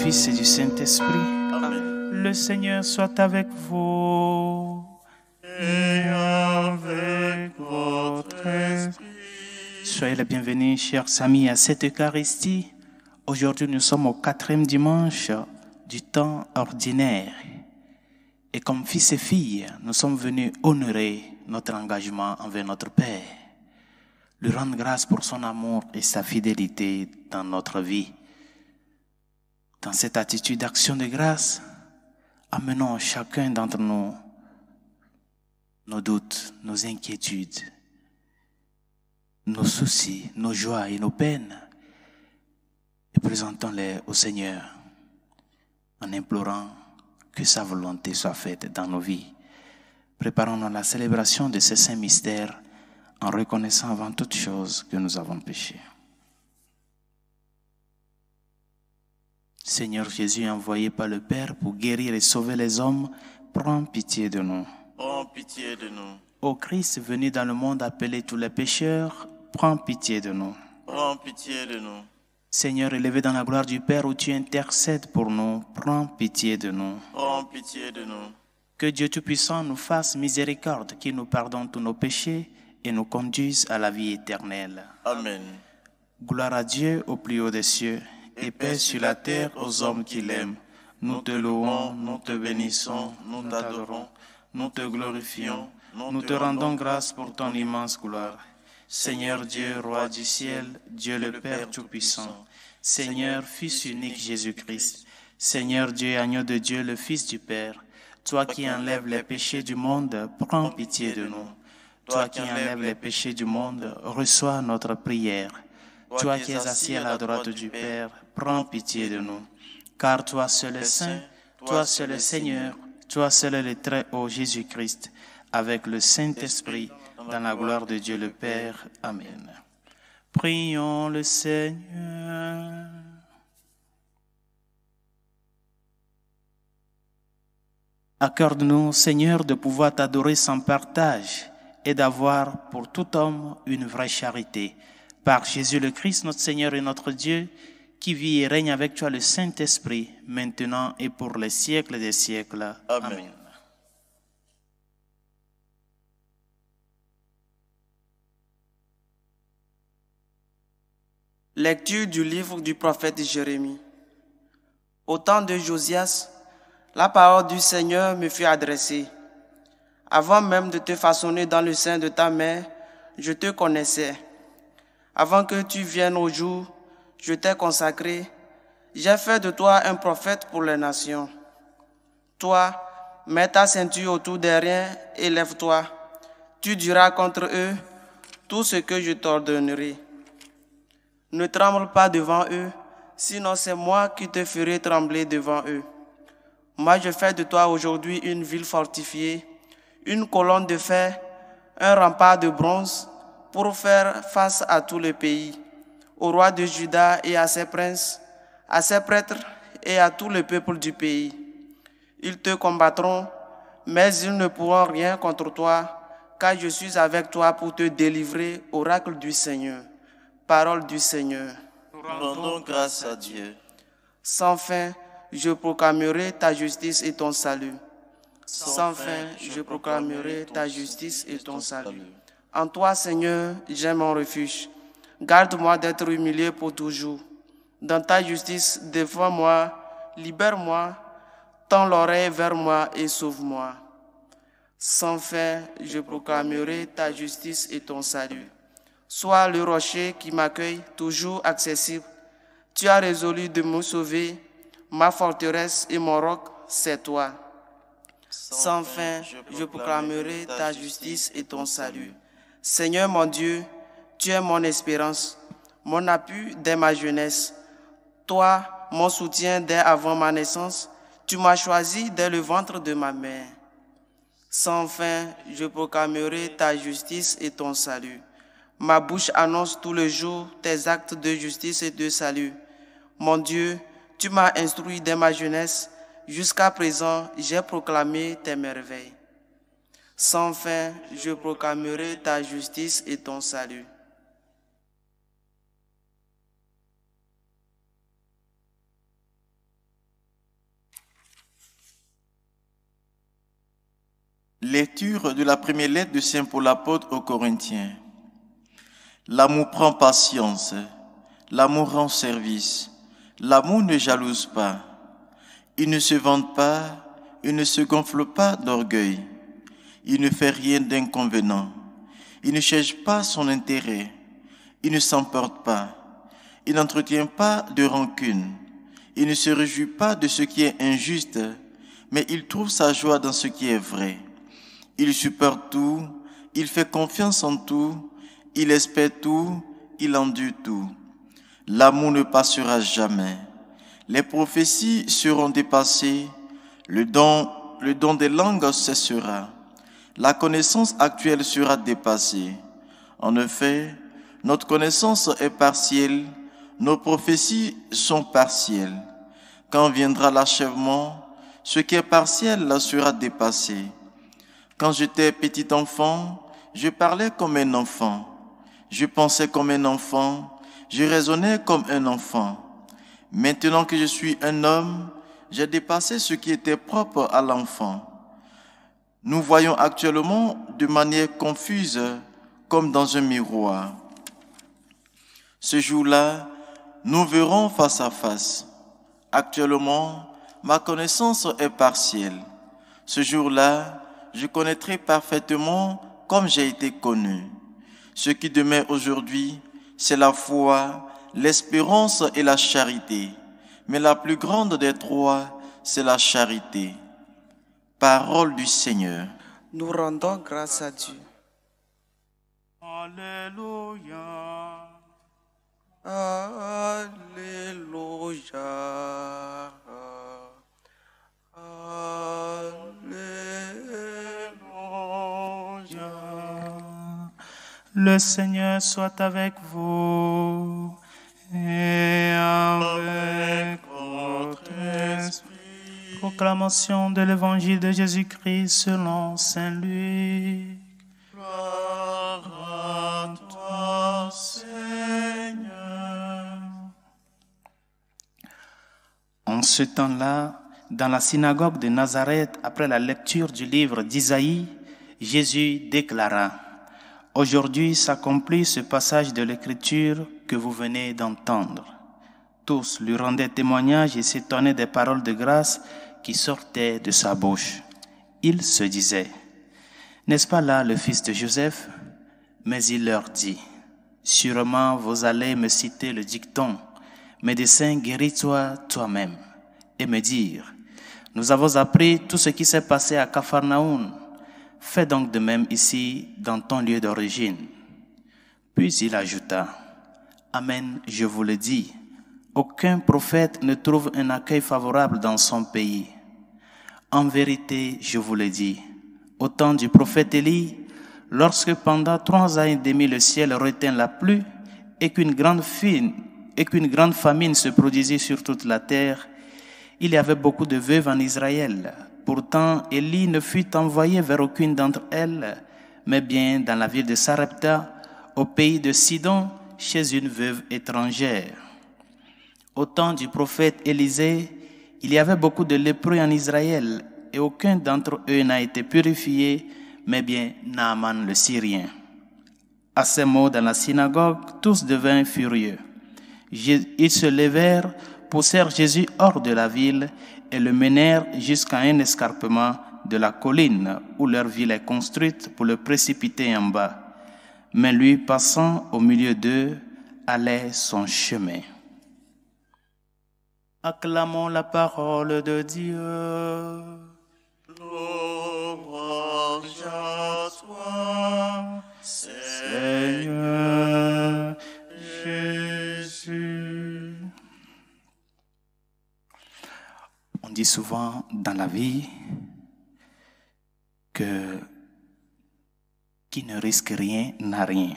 Fils et du Saint-Esprit. Amen. Le Seigneur soit avec vous. Et avec votre esprit. Soyez les bienvenus, chers amis, à cette Eucharistie. Aujourd'hui, nous sommes au 4e dimanche du temps ordinaire. Et comme fils et filles, nous sommes venus honorer notre engagement envers notre Père, lui rendre grâce pour son amour et sa fidélité dans notre vie. Dans cette attitude d'action de grâce, amenons chacun d'entre nous nos doutes, nos inquiétudes, nos soucis, nos joies et nos peines et présentons-les au Seigneur en implorant que sa volonté soit faite dans nos vies. Préparons-nous à la célébration de ces saints mystères en reconnaissant avant toute chose que nous avons péché. Seigneur Jésus, envoyé par le Père pour guérir et sauver les hommes, prends pitié de nous. Prends pitié de nous. Ô Christ, venu dans le monde appeler tous les pécheurs, prends pitié de nous. Prends pitié de nous. Seigneur, élevé dans la gloire du Père où tu intercèdes pour nous, prends pitié de nous. Prends pitié de nous. Que Dieu Tout-Puissant nous fasse miséricorde, qu'il nous pardonne tous nos péchés et nous conduise à la vie éternelle. Amen. Gloire à Dieu au plus haut des cieux et paix sur la terre aux hommes qui l'aiment. Nous te louons, nous te bénissons, nous t'adorons, nous te glorifions, nous te rendons grâce pour ton immense gloire. Seigneur Dieu, Roi du ciel, Dieu le Père Tout-Puissant, Seigneur, Fils unique Jésus-Christ, Seigneur Dieu, agneau de Dieu, le Fils du Père, toi qui enlèves les péchés du monde, prends pitié de nous. Toi qui enlèves les péchés du monde, reçois notre prière. Toi qui es assis à la droite du Père, prends pitié de nous. Car toi seul est saint, toi seul est Seigneur, toi seul est le Très-Haut Jésus-Christ, avec le Saint-Esprit, dans la gloire de Dieu le Père. Amen. Prions le Seigneur. Accorde-nous, Seigneur, de pouvoir t'adorer sans partage et d'avoir pour tout homme une vraie charité. Par Jésus le Christ, notre Seigneur et notre Dieu, qui vit et règne avec toi le Saint-Esprit, maintenant et pour les siècles des siècles. Amen. Lecture du livre du prophète Jérémie. Au temps de Josias, la parole du Seigneur me fut adressée. Avant même de te façonner dans le sein de ta mère, je te connaissais. Avant que tu viennes au jour, je t'ai consacré. J'ai fait de toi un prophète pour les nations. Toi, mets ta ceinture autour des reins et lève-toi. Tu diras contre eux tout ce que je t'ordonnerai. Ne tremble pas devant eux, sinon c'est moi qui te ferai trembler devant eux. Moi, je fais de toi aujourd'hui une ville fortifiée, une colonne de fer, un rempart de bronze, pour faire face à tout le pays, au roi de Juda et à ses princes, à ses prêtres et à tout le peuple du pays. Ils te combattront, mais ils ne pourront rien contre toi, car je suis avec toi pour te délivrer, oracle du Seigneur. Parole du Seigneur. Nous rendons grâce à Dieu. Sans fin, je proclamerai ta justice et ton salut. Sans fin, je proclamerai ta justice et ton salut. En toi, Seigneur, j'ai mon refuge. Garde-moi d'être humilié pour toujours. Dans ta justice, défends-moi, libère-moi, tends l'oreille vers moi et sauve-moi. Sans fin, je proclamerai ta justice et ton salut. Sois le rocher qui m'accueille, toujours accessible. Tu as résolu de me sauver. Ma forteresse et mon roc, c'est toi. Sans fin, je proclamerai ta justice et ton salut. Seigneur mon Dieu, tu es mon espérance, mon appui dès ma jeunesse. Toi, mon soutien dès avant ma naissance, tu m'as choisi dès le ventre de ma mère. Sans fin, je proclamerai ta justice et ton salut. Ma bouche annonce tout le jour tes actes de justice et de salut. Mon Dieu, tu m'as instruit dès ma jeunesse. Jusqu'à présent, j'ai proclamé tes merveilles. Sans fin, je proclamerai ta justice et ton salut. Lecture de la première lettre de Saint Paul apôtre aux Corinthiens. L'amour prend patience, l'amour rend service, l'amour ne jalouse pas, il ne se vante pas, il ne se gonfle pas d'orgueil, il ne fait rien d'inconvénient, il ne cherche pas son intérêt, il ne s'emporte pas, il n'entretient pas de rancune, il ne se réjouit pas de ce qui est injuste, mais il trouve sa joie dans ce qui est vrai. Il supporte tout, il fait confiance en tout, il espère tout, il endure tout. L'amour ne passera jamais. Les prophéties seront dépassées, le don des langues cessera. La connaissance actuelle sera dépassée. En effet, notre connaissance est partielle, nos prophéties sont partielles. Quand viendra l'achèvement, ce qui est partiel sera dépassé. Quand j'étais petit enfant, je parlais comme un enfant, je pensais comme un enfant, je raisonnais comme un enfant. Maintenant que je suis un homme, j'ai dépassé ce qui était propre à l'enfant. Nous voyons actuellement de manière confuse, comme dans un miroir. Ce jour-là, nous verrons face à face. Actuellement, ma connaissance est partielle. Ce jour-là, je connaîtrai parfaitement comme j'ai été connu. Ce qui demeure aujourd'hui, c'est la foi, l'espérance et la charité. Mais la plus grande des trois, c'est la charité. Parole du Seigneur. Nous rendons grâce à Dieu. Alléluia. Alléluia. Alléluia. Le Seigneur soit avec vous et avec votre esprit. Proclamation de l'évangile de Jésus-Christ selon Saint Luc. Gloire à toi, Seigneur. En ce temps-là, dans la synagogue de Nazareth, après la lecture du livre d'Isaïe, Jésus déclara: Aujourd'hui s'accomplit ce passage de l'Écriture que vous venez d'entendre. Tous lui rendaient témoignage et s'étonnaient des paroles de grâce qui sortaient de sa bouche. Il se disait: N'est-ce pas là le fils de Joseph? Mais il leur dit: Sûrement vous allez me citer le dicton: Médecin, guéris-toi toi-même, et me dire: Nous avons appris tout ce qui s'est passé à Capharnaüm. Fais donc de même ici, dans ton lieu d'origine. Puis il ajouta: Amen, je vous le dis, aucun prophète ne trouve un accueil favorable dans son pays. En vérité, je vous le dis, au temps du prophète Élie, lorsque pendant 3 ans et demi le ciel retint la pluie et qu'une grande famine se produisit sur toute la terre, il y avait beaucoup de veuves en Israël. Pourtant, Élie ne fut envoyé vers aucune d'entre elles, mais bien dans la ville de Sarepta, au pays de Sidon, chez une veuve étrangère. Au temps du prophète Élisée, il y avait beaucoup de lépreux en Israël, et aucun d'entre eux n'a été purifié, mais bien Naaman le Syrien. À ces mots dans la synagogue, tous devinrent furieux. Ils se levèrent, poussèrent Jésus hors de la ville et le menèrent jusqu'à un escarpement de la colline où leur ville est construite pour le précipiter en bas. Mais lui, passant au milieu d'eux, allait son chemin. Acclamons la parole de Dieu. Louange à toi, Seigneur Jésus. On dit souvent dans la vie que qui ne risque rien n'a rien.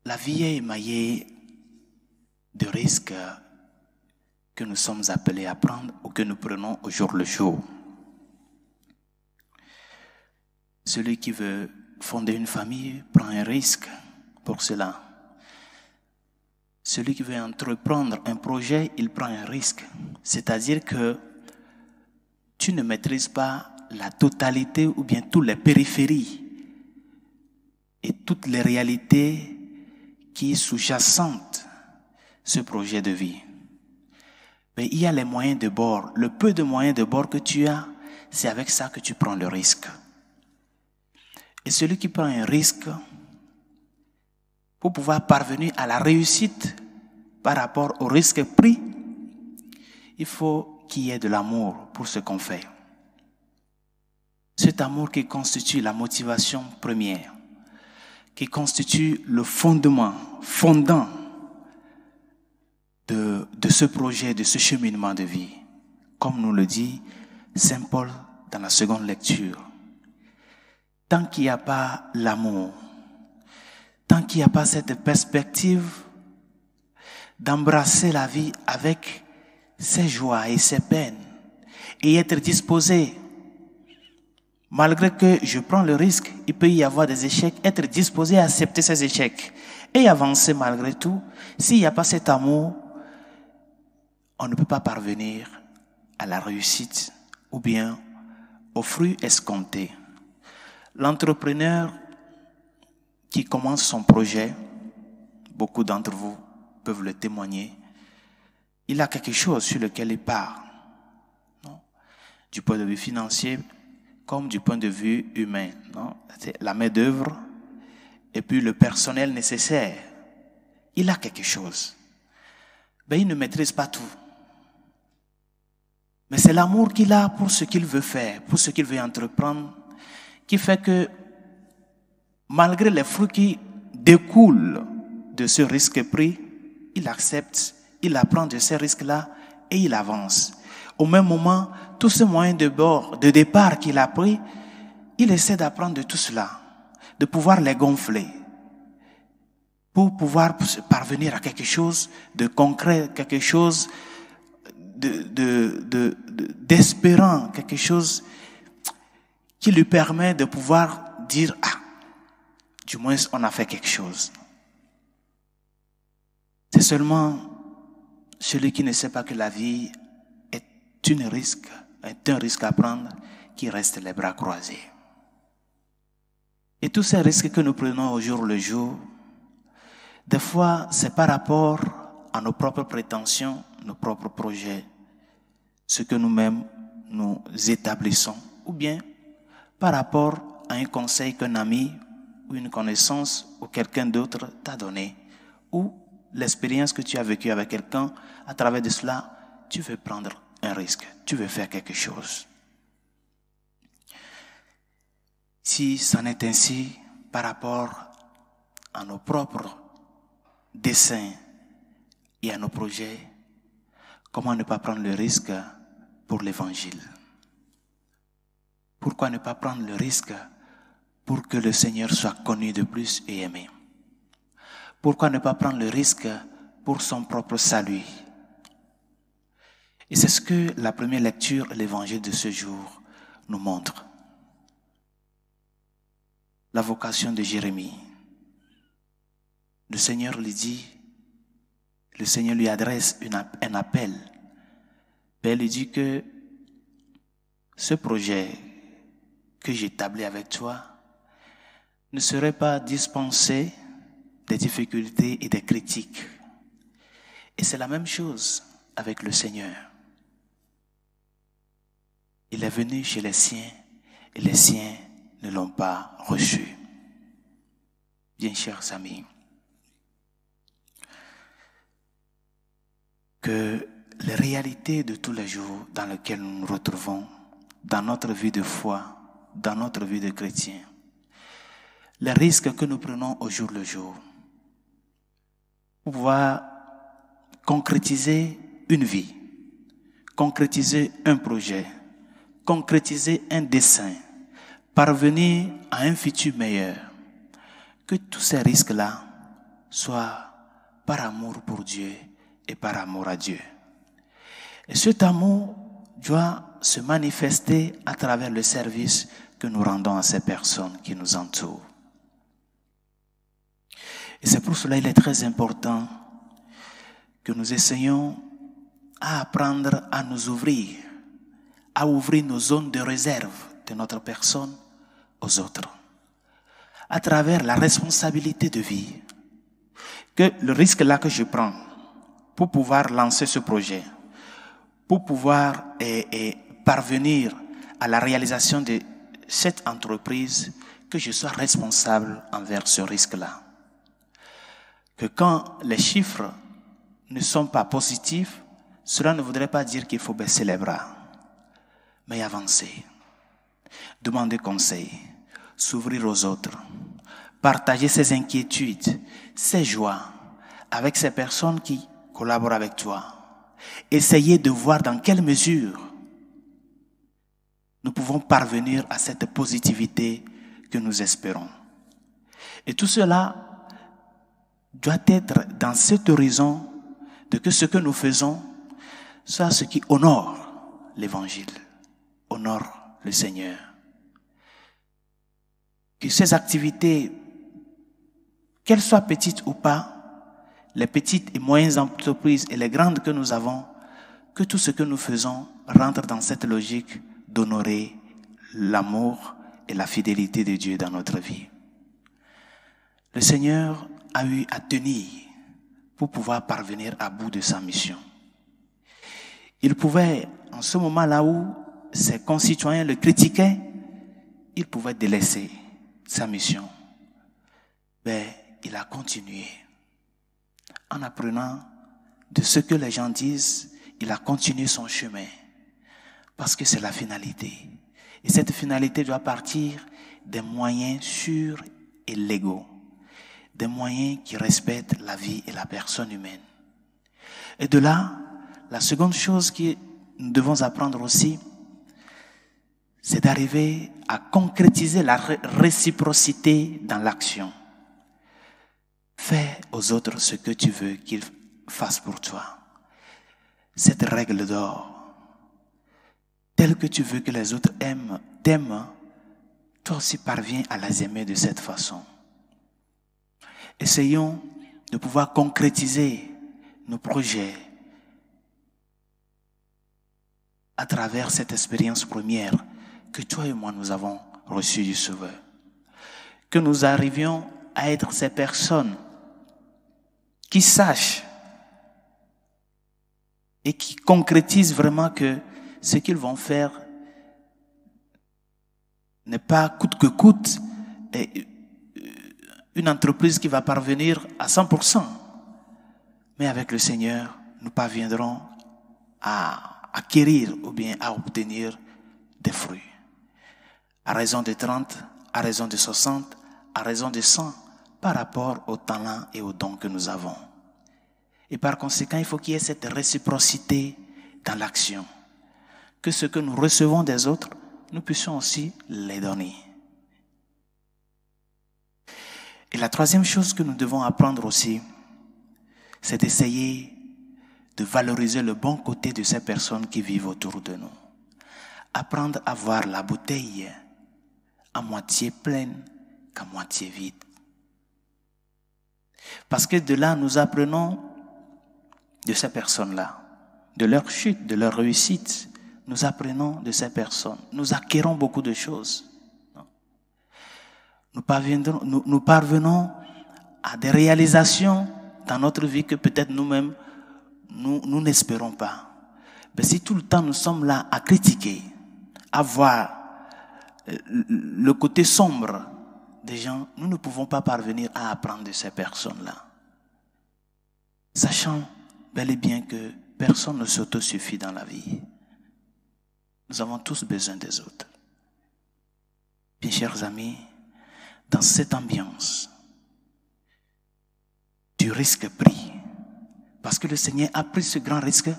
La vie est émaillée de risques que nous sommes appelés à prendre ou que nous prenons au jour le jour. Celui qui veut fonder une famille prend un risque pour cela. Celui qui veut entreprendre un projet, il prend un risque. C'est-à-dire que tu ne maîtrises pas la totalité ou bien toutes les périphéries et toutes les réalités qui sous-jacentes ce projet de vie. Mais il y a les moyens de bord. Le peu de moyens de bord que tu as, c'est avec ça que tu prends le risque. Et celui qui prend un risque, pour pouvoir parvenir à la réussite par rapport au risque pris, il faut qu'il y ait de l'amour pour ce qu'on fait. Cet amour qui constitue la motivation première, qui constitue le fondant de ce projet, de ce cheminement de vie. Comme nous le dit Saint Paul dans la seconde lecture. Tant qu'il n'y a pas l'amour, tant qu'il n'y a pas cette perspective d'embrasser la vie avec ses joies et ses peines et être disposé, malgré que je prends le risque, il peut y avoir des échecs, être disposé à accepter ces échecs et avancer malgré tout. S'il n'y a pas cet amour, on ne peut pas parvenir à la réussite ou bien aux fruits escomptés. L'entrepreneur qui commence son projet, beaucoup d'entre vous peuvent le témoigner, il a quelque chose sur lequel il part, non? Du point de vue financier comme du point de vue humain, non? C'est la main-d'œuvre et puis le personnel nécessaire. Il a quelque chose. Mais il ne maîtrise pas tout. Mais c'est l'amour qu'il a pour ce qu'il veut faire, pour ce qu'il veut entreprendre, qui fait que malgré les fruits qui découlent de ce risque pris, il accepte, il apprend de ces risques-là et il avance. Au même moment, tous ces moyens de départ qu'il a pris, il essaie d'apprendre de tout cela, de pouvoir les gonfler, pour pouvoir parvenir à quelque chose de concret, quelque chose d'espérant, quelque chose qui lui permet de pouvoir dire « Ah, du moins on a fait quelque chose ». C'est seulement celui qui ne sait pas que la vie est un risque à prendre qui reste les bras croisés. Et tous ces risques que nous prenons au jour le jour, des fois c'est par rapport à nos propres prétentions, nos propres projets, ce que nous-mêmes nous établissons, ou bien par rapport à un conseil qu'un ami ou une connaissance ou quelqu'un d'autre t'a donné, ou l'expérience que tu as vécue avec quelqu'un, à travers de cela, tu veux prendre un risque, tu veux faire quelque chose. Si c'en est ainsi par rapport à nos propres desseins et à nos projets, comment ne pas prendre le risque pour l'évangile? Pourquoi ne pas prendre le risque pour que le Seigneur soit connu de plus et aimé? Pourquoi ne pas prendre le risque pour son propre salut? Et c'est ce que la première lecture, l'évangile de ce jour, nous montre. La vocation de Jérémie. Le Seigneur lui dit, le Seigneur lui adresse un appel. Et il lui dit que ce projet que j'établis avec toi ne serait pas dispensé des difficultés et des critiques. Et c'est la même chose avec le Seigneur. Il est venu chez les siens et les siens ne l'ont pas reçu. Bien chers amis, que les réalités de tous les jours dans lesquelles nous nous retrouvons, dans notre vie de foi, dans notre vie de chrétien, les risques que nous prenons au jour le jour, pour pouvoir concrétiser une vie, concrétiser un projet, concrétiser un dessein, parvenir à un futur meilleur, que tous ces risques-là soient par amour pour Dieu et par amour à Dieu. Et cet amour doit se manifester à travers le service que nous rendons à ces personnes qui nous entourent. Et c'est pour cela qu'il est très important que nous essayions à apprendre à nous ouvrir, à ouvrir nos zones de réserve de notre personne aux autres, à travers la responsabilité de vie. Que le risque là que je prends pour pouvoir lancer ce projet, pour pouvoir parvenir à la réalisation de cette entreprise, que je sois responsable envers ce risque-là. Que quand les chiffres ne sont pas positifs, cela ne voudrait pas dire qu'il faut baisser les bras, mais avancer, demander conseil, s'ouvrir aux autres, partager ses inquiétudes, ses joies avec ces personnes qui collaborent avec toi. Essayer de voir dans quelle mesure nous pouvons parvenir à cette positivité que nous espérons. Et tout cela doit être dans cet horizon de que ce que nous faisons soit ce qui honore l'Évangile, honore le Seigneur. Que ces activités, qu'elles soient petites ou pas, les petites et moyennes entreprises et les grandes que nous avons, que tout ce que nous faisons rentre dans cette logique d'honorer l'amour et la fidélité de Dieu dans notre vie. Le Seigneur a eu à tenir pour pouvoir parvenir à bout de sa mission. Il pouvait, en ce moment-là où ses concitoyens le critiquaient, il pouvait délaisser sa mission. Mais il a continué. En apprenant de ce que les gens disent, il a continué son chemin. Parce que c'est la finalité. Et cette finalité doit partir des moyens sûrs et légaux. Des moyens qui respectent la vie et la personne humaine. Et de là, la seconde chose que nous devons apprendre aussi, c'est d'arriver à concrétiser la réciprocité dans l'action. Fais aux autres ce que tu veux qu'ils fassent pour toi. Cette règle d'or, telle que tu veux que les autres t'aiment, toi aussi parviens à les aimer de cette façon. Essayons de pouvoir concrétiser nos projets à travers cette expérience première que toi et moi nous avons reçue du Sauveur. Que nous arrivions à être ces personnes qui sachent et qui concrétisent vraiment que ce qu'ils vont faire n'est pas coûte que coûte une entreprise qui va parvenir à 100%. Mais avec le Seigneur, nous parviendrons à acquérir ou bien à obtenir des fruits. À raison de 30, à raison de 60, à raison de 100, par rapport aux talents et aux dons que nous avons. Et par conséquent, il faut qu'il y ait cette réciprocité dans l'action. Que ce que nous recevons des autres, nous puissions aussi les donner. Et la troisième chose que nous devons apprendre aussi, c'est d'essayer de valoriser le bon côté de ces personnes qui vivent autour de nous. Apprendre à voir la bouteille à moitié pleine qu'à moitié vide. Parce que de là, nous apprenons de ces personnes-là, de leur chute, de leur réussite. Nous apprenons de ces personnes. Nous acquérons beaucoup de choses. Nous parvenons à des réalisations dans notre vie que peut-être nous-mêmes, nous n'espérons pas. Mais si tout le temps nous sommes là à critiquer, à voir le côté sombre des gens, nous ne pouvons pas parvenir à apprendre de ces personnes-là. Sachant bel et bien que personne ne s'autosuffit dans la vie. Nous avons tous besoin des autres. Bien, chers amis, dans cette ambiance du risque pris, parce que le Seigneur a pris ce grand risque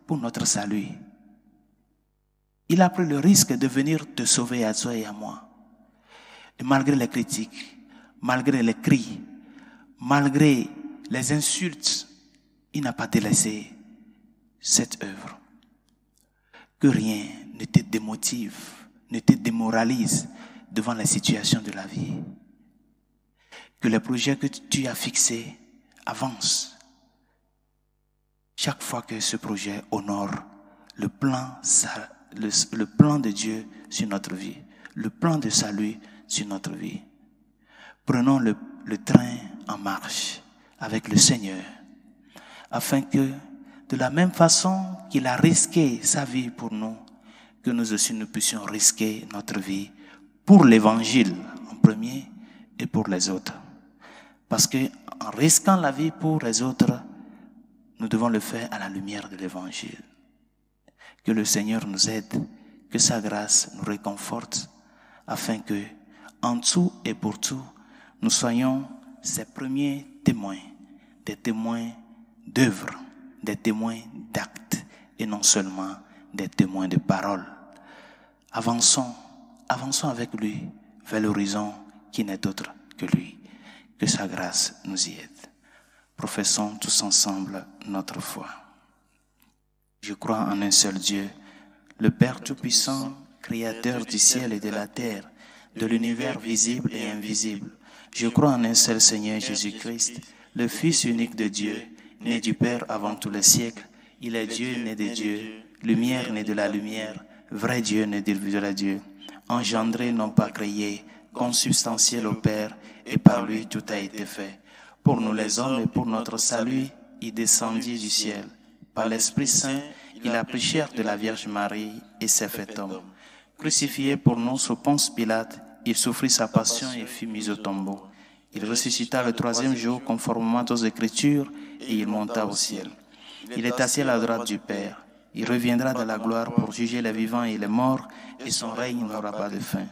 pour notre salut. Il a pris le risque de venir te sauver à toi et à moi. Et malgré les critiques, malgré les cris, malgré les insultes il n'a pas délaissé cette œuvre. Que rien ne te démotive, ne te démoralise devant la situation de la vie. Que les projets que tu as fixés avancent. Chaque fois que ce projet honore le plan de Dieu sur notre vie, le plan de salut sur notre vie. Prenons le train en marche avec le Seigneur, afin que, de la même façon qu'il a risqué sa vie pour nous, que nous aussi nous puissions risquer notre vie pour l'Évangile en premier et pour les autres. Parce que en risquant la vie pour les autres, nous devons le faire à la lumière de l'Évangile. Que le Seigneur nous aide, que sa grâce nous réconforte, afin que, en tout et pour tout, nous soyons ses premiers témoins, des témoins d'œuvre, des témoins d'actes, et non seulement des témoins de paroles. Avançons avec lui vers l'horizon qui n'est autre que lui. Que sa grâce nous y aide. Professons tous ensemble notre foi. Je crois en un seul Dieu, le Père Tout-Puissant, Créateur du ciel et de la terre, de l'univers visible et invisible. Je crois en un seul Seigneur Jésus-Christ, le Fils unique de Dieu, né du Père avant tous les siècles. Il est Dieu né de Dieu, lumière né de la lumière, vrai Dieu né de vrai Dieu, engendré non pas créé, consubstantiel au Père, et par lui tout a été fait. Pour nous les hommes et pour notre salut, il descendit du ciel. Par l'Esprit Saint, il a pris chair de la Vierge Marie et s'est fait homme. Crucifié pour nous sous Ponce Pilate, il souffrit sa passion et fut mis au tombeau. Il ressuscita le troisième jour conformément aux Écritures et il monta au ciel. Il est assis à la droite du Père. Il reviendra dans la gloire pour juger les vivants et les morts, et son règne n'aura pas de fin.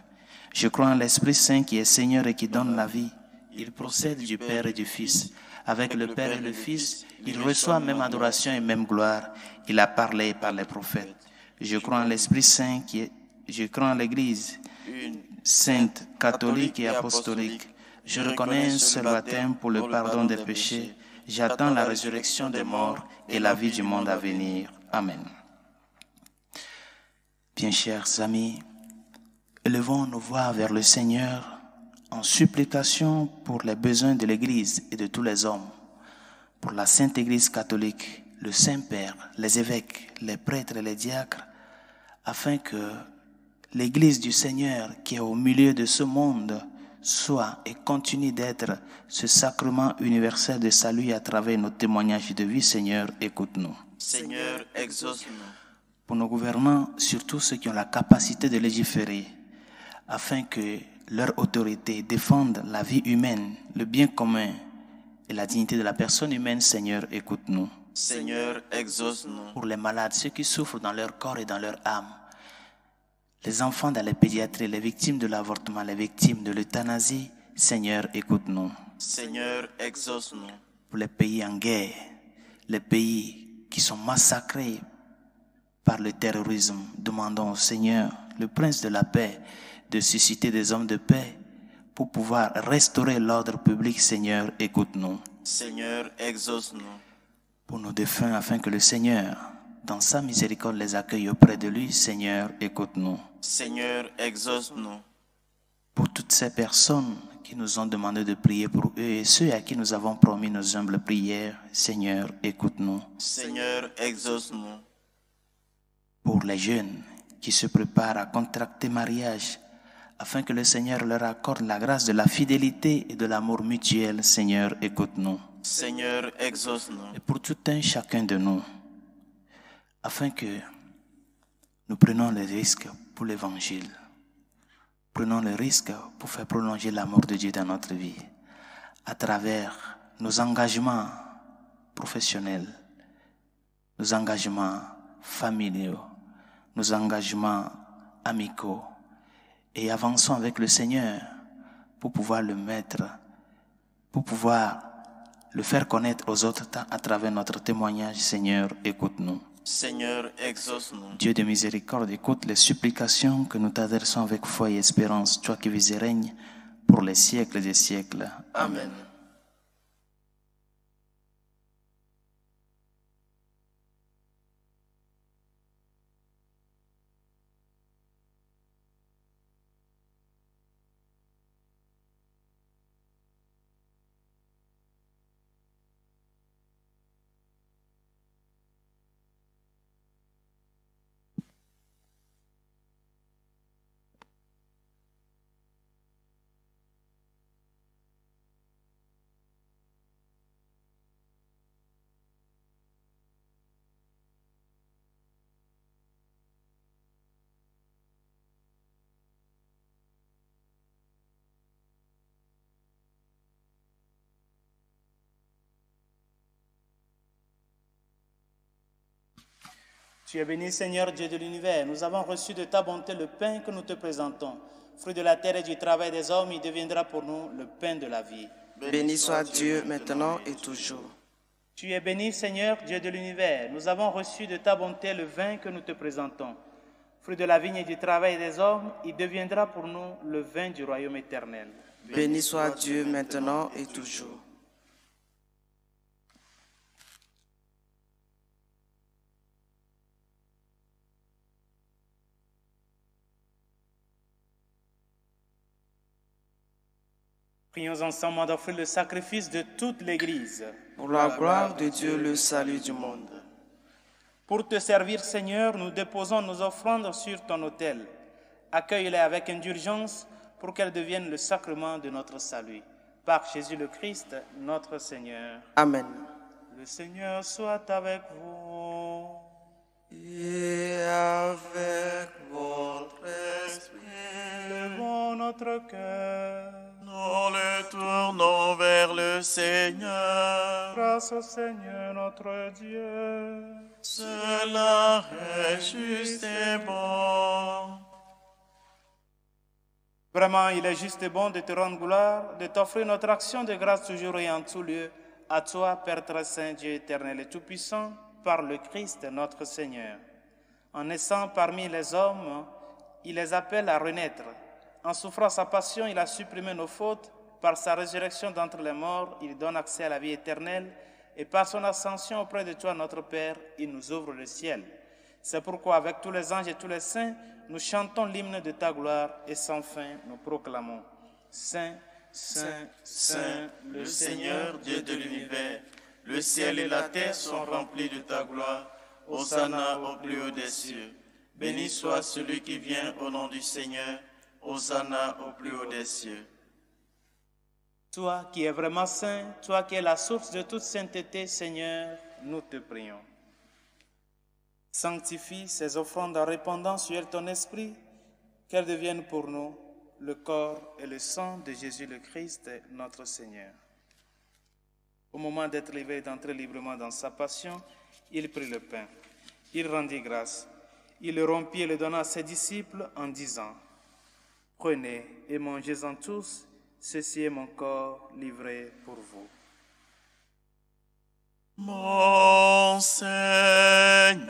Je crois en l'Esprit Saint qui est Seigneur et qui donne la vie. Il procède du Père et du Fils. Avec le Père et le Fils, il reçoit même adoration et même gloire. Il a parlé par les prophètes. Je crois en l'Esprit Saint je crois en l'Église sainte, catholique et apostolique. Je reconnais un seul baptême pour le pardon des péchés. J'attends la résurrection des morts et la vie du monde à venir. Amen. Bien chers amis, élevons nos voix vers le Seigneur en supplication pour les besoins de l'Église et de tous les hommes, pour la Sainte Église catholique, le Saint-Père, les évêques, les prêtres et les diacres, afin que l'Église du Seigneur qui est au milieu de ce monde soit et continue d'être ce sacrement universel de salut à travers nos témoignages de vie. Seigneur, écoute-nous. Seigneur, exauce-nous. Pour nos gouvernants, surtout ceux qui ont la capacité de légiférer, afin que leur autorité défende la vie humaine, le bien commun et la dignité de la personne humaine, Seigneur, écoute-nous. Seigneur, exauce-nous. Pour les malades, ceux qui souffrent dans leur corps et dans leur âme, les enfants dans les pédiatries, les victimes de l'avortement, les victimes de l'euthanasie, Seigneur, écoute-nous. Seigneur, exauce-nous. Pour les pays en guerre, les pays qui sont massacrés par le terrorisme, demandons au Seigneur, le Prince de la paix, de susciter des hommes de paix pour pouvoir restaurer l'ordre public. Seigneur, écoute-nous. Seigneur, exauce-nous. Pour nos défunts, afin que le Seigneur, dans sa miséricorde, les accueille auprès de lui. Seigneur, écoute-nous. Seigneur, exauce-nous. Pour toutes ces personnes qui nous ont demandé de prier pour eux et ceux à qui nous avons promis nos humbles prières, Seigneur, écoute-nous. Seigneur, exauce-nous. Pour les jeunes qui se préparent à contracter mariage, afin que le Seigneur leur accorde la grâce de la fidélité et de l'amour mutuel, Seigneur, écoute-nous. Seigneur, exauce-nous. Et pour tout un chacun de nous, afin que nous prenions les risques pour l'Évangile. Prenons le risque pour faire prolonger l'amour de Dieu dans notre vie, à travers nos engagements professionnels, nos engagements familiaux, nos engagements amicaux, et avançons avec le Seigneur pour pouvoir le mettre, pour pouvoir le faire connaître aux autres à travers notre témoignage. Seigneur, écoute-nous. Seigneur, exauce-nous. Dieu de miséricorde, écoute les supplications que nous t'adressons avec foi et espérance, toi qui vis et règnes pour les siècles des siècles. Amen. Tu es béni, Seigneur Dieu de l'univers. Nous avons reçu de ta bonté le pain que nous te présentons. Fruit de la terre et du travail des hommes, il deviendra pour nous le pain de la vie. Béni soit Dieu maintenant et toujours. Tu es béni, Seigneur Dieu de l'univers. Nous avons reçu de ta bonté le vin que nous te présentons. Fruit de la vigne et du travail des hommes, il deviendra pour nous le vin du royaume éternel. Béni soit Dieu maintenant et toujours. Prions ensemble d'offrir le sacrifice de toute l'Église. Pour la gloire de Dieu, le salut du monde. Pour te servir, Seigneur, nous déposons nos offrandes sur ton autel. Accueille-les avec indulgence pour qu'elles deviennent le sacrement de notre salut. Par Jésus le Christ, notre Seigneur. Amen. Le Seigneur soit avec vous. Et avec votre esprit, Levons notre cœur. nous le tournons vers le Seigneur. Grâce au Seigneur notre Dieu. Cela est juste et bon. Vraiment, il est juste et bon de te rendre gloire, de t'offrir notre action de grâce toujours et en tout lieu, à toi, Père très saint, Dieu éternel et tout-puissant, par le Christ notre Seigneur. En naissant parmi les hommes, il les appelle à renaître. En souffrant sa passion, il a supprimé nos fautes. Par sa résurrection d'entre les morts, il donne accès à la vie éternelle. Et par son ascension auprès de toi, notre Père, il nous ouvre le ciel. C'est pourquoi, avec tous les anges et tous les saints, nous chantons l'hymne de ta gloire et sans fin, nous proclamons Saint, Saint, Saint, le Seigneur Dieu de l'univers. Le ciel et la terre sont remplis de ta gloire. Hosanna au plus haut des cieux. Béni soit celui qui vient au nom du Seigneur. Hosanna au plus haut des cieux. Toi qui es vraiment saint, toi qui es la source de toute sainteté, Seigneur, nous te prions. Sanctifie ces offrandes en répandant sur elles ton esprit, qu'elles deviennent pour nous le corps et le sang de Jésus le Christ, notre Seigneur. Au moment d'être livré et d'entrer librement dans sa passion, il prit le pain, il rendit grâce, il le rompit et le donna à ses disciples en disant « Prenez et mangez-en tous, ceci est mon corps livré pour vous. » Mon Seigneur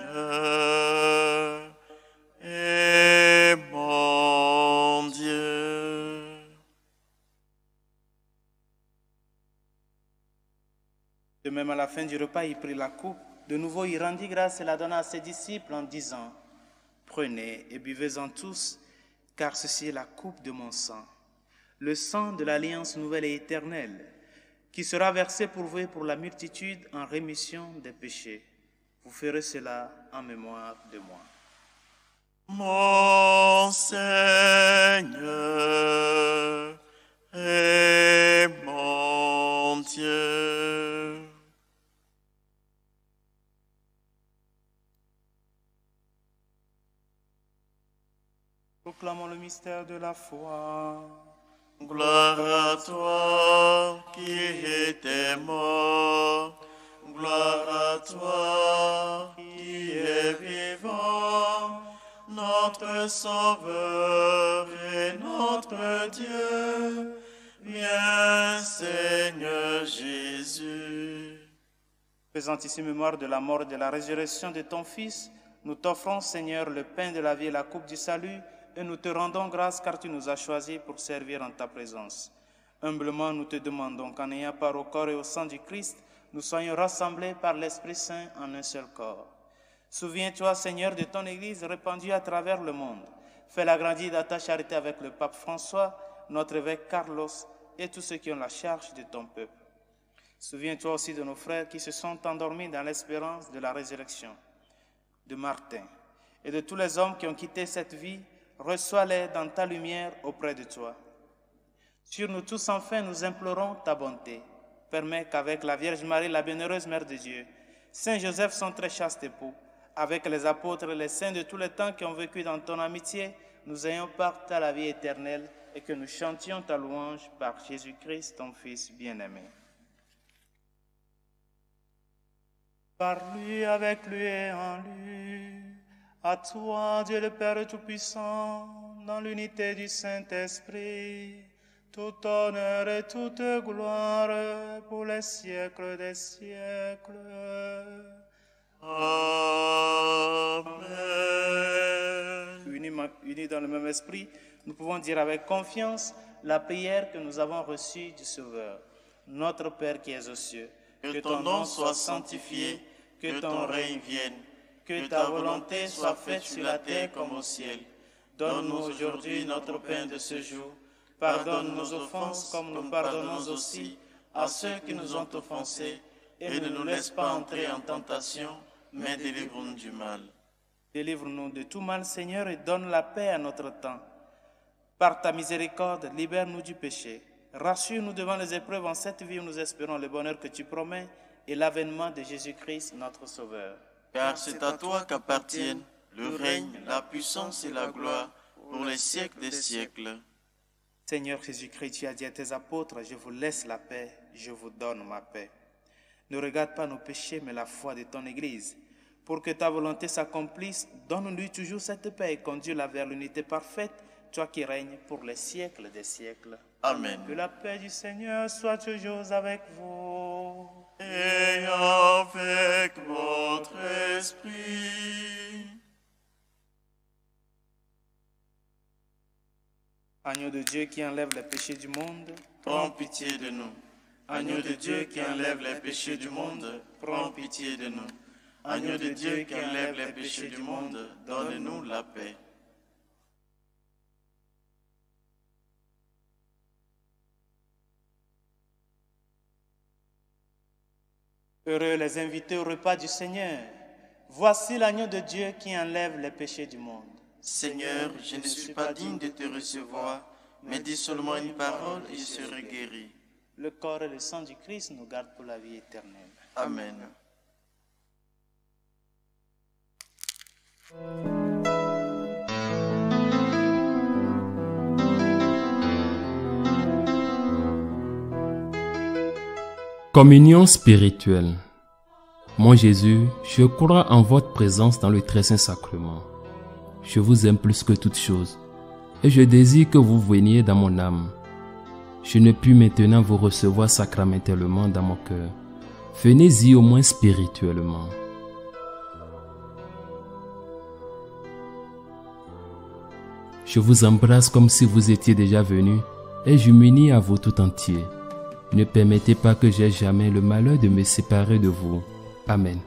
et mon Dieu. De même, à la fin du repas, il prit la coupe. De nouveau, il rendit grâce et la donna à ses disciples en disant « Prenez et buvez-en tous, car ceci est la coupe de mon sang, le sang de l'alliance nouvelle et éternelle, qui sera versé pour vous et pour la multitude en rémission des péchés. Vous ferez cela en mémoire de moi. » Mon Seigneur et mon Dieu. Proclamons le mystère de la foi. Gloire à toi qui étais mort, gloire à toi qui es vivant, notre Sauveur et notre Dieu. Viens, Seigneur Jésus. Faisant ici mémoire de la mort et de la résurrection de ton Fils, nous t'offrons, Seigneur, le pain de la vie et la coupe du salut, et nous te rendons grâce car tu nous as choisis pour servir en ta présence. Humblement, nous te demandons qu'en ayant part au corps et au sang du Christ, nous soyons rassemblés par l'Esprit Saint en un seul corps. Souviens-toi, Seigneur, de ton Église répandue à travers le monde. Fais-la grandir dans ta charité avec le pape François, notre évêque Carlos et tous ceux qui ont la charge de ton peuple. Souviens-toi aussi de nos frères qui se sont endormis dans l'espérance de la résurrection, de Martin et de tous les hommes qui ont quitté cette vie. Reçois-les dans ta lumière auprès de toi. Sur nous tous, enfin, nous implorons ta bonté. Permets qu'avec la Vierge Marie, la bienheureuse Mère de Dieu, Saint Joseph, son très chaste époux, avec les apôtres et les saints de tous les temps qui ont vécu dans ton amitié, nous ayons part à la vie éternelle et que nous chantions ta louange par Jésus-Christ, ton Fils bien-aimé. Par lui, avec lui et en lui, À toi, Dieu le Père Tout-Puissant, dans l'unité du Saint-Esprit, tout honneur et toute gloire pour les siècles des siècles. Amen. Unis dans le même esprit, nous pouvons dire avec confiance la prière que nous avons reçue du Sauveur. Notre Père qui es aux cieux, que ton nom soit sanctifié, que ton règne vienne, que ta volonté soit faite sur la terre comme au ciel. Donne-nous aujourd'hui notre pain de ce jour. Pardonne nos offenses comme nous pardonnons aussi à ceux qui nous ont offensés. Et ne nous laisse pas entrer en tentation, mais délivre-nous du mal. Délivre-nous de tout mal, Seigneur, et donne la paix à notre temps. Par ta miséricorde, libère-nous du péché. Rassure-nous devant les épreuves en cette vie où nous espérons le bonheur que tu promets et l'avènement de Jésus-Christ, notre Sauveur. Car c'est à toi qu'appartiennent le règne, la puissance et la gloire pour les siècles des siècles. Seigneur Jésus-Christ, tu as dit à tes apôtres, je vous laisse la paix, je vous donne ma paix. Ne regarde pas nos péchés, mais la foi de ton Église. Pour que ta volonté s'accomplisse, donne-lui toujours cette paix et conduis-la vers l'unité parfaite, toi qui règnes pour les siècles des siècles. Amen. Que la paix du Seigneur soit toujours avec vous. Et avec votre esprit. Agneau de Dieu qui enlève les péchés du monde, prends pitié de nous. Agneau de Dieu qui enlève les péchés du monde, prends pitié de nous. Agneau de Dieu qui enlève les péchés du monde, donne-nous la paix. Heureux les invités au repas du Seigneur. Voici l'agneau de Dieu qui enlève les péchés du monde. Seigneur, je ne suis pas digne de te recevoir, mais dis seulement une parole et je serai guéri. Le corps et le sang du Christ nous gardent pour la vie éternelle. Amen. Communion spirituelle. Mon Jésus, je crois en votre présence dans le très saint sacrement. Je vous aime plus que toute chose, et je désire que vous veniez dans mon âme. Je ne puis maintenant vous recevoir sacramentellement dans mon cœur. Venez-y au moins spirituellement. Je vous embrasse comme si vous étiez déjà venu, et je m'unis à vous tout entier. Ne permettez pas que j'aie jamais le malheur de me séparer de vous. Amen.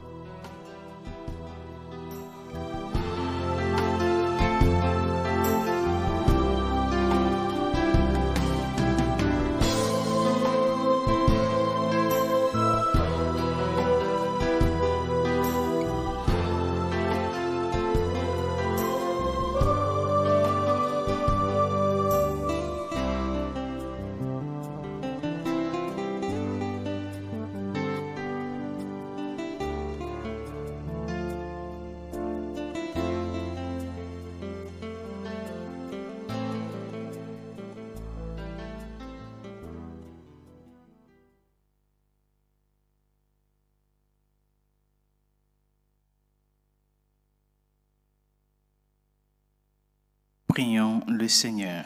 Prions le Seigneur.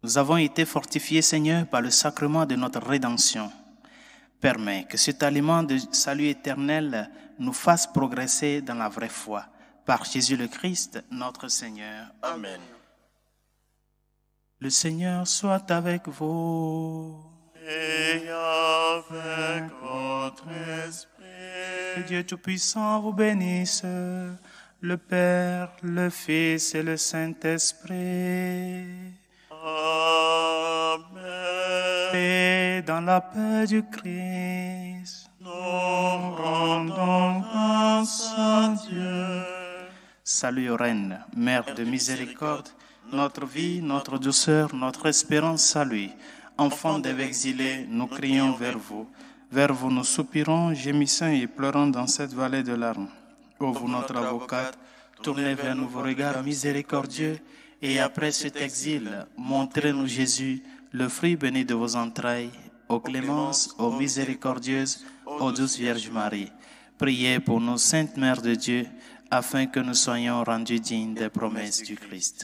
Nous avons été fortifiés, Seigneur, par le sacrement de notre rédemption. Permets que cet aliment de salut éternel nous fasse progresser dans la vraie foi. Par Jésus le Christ, notre Seigneur. Amen. Le Seigneur soit avec vous. Et avec votre esprit. Que Dieu Tout-Puissant vous bénisse, le Père, le Fils et le Saint-Esprit. Amen. Et dans la paix du Christ, nous rendons grâce à Dieu. Salut, Reine, Mère de miséricorde, notre vie, notre douceur, notre espérance, salut. Enfants des exilés, nous crions vers vous. Vers vous nous soupirons, gémissons et pleurons dans cette vallée de larmes. Ô vous, notre avocate, tournez vers nous vos regards miséricordieux, et après cet exil, montrez-nous Jésus, le fruit béni de vos entrailles. Ô clémence, ô miséricordieuse, ô douce Vierge Marie. Priez pour nous, Sainte Mère de Dieu, afin que nous soyons rendus dignes des promesses du Christ.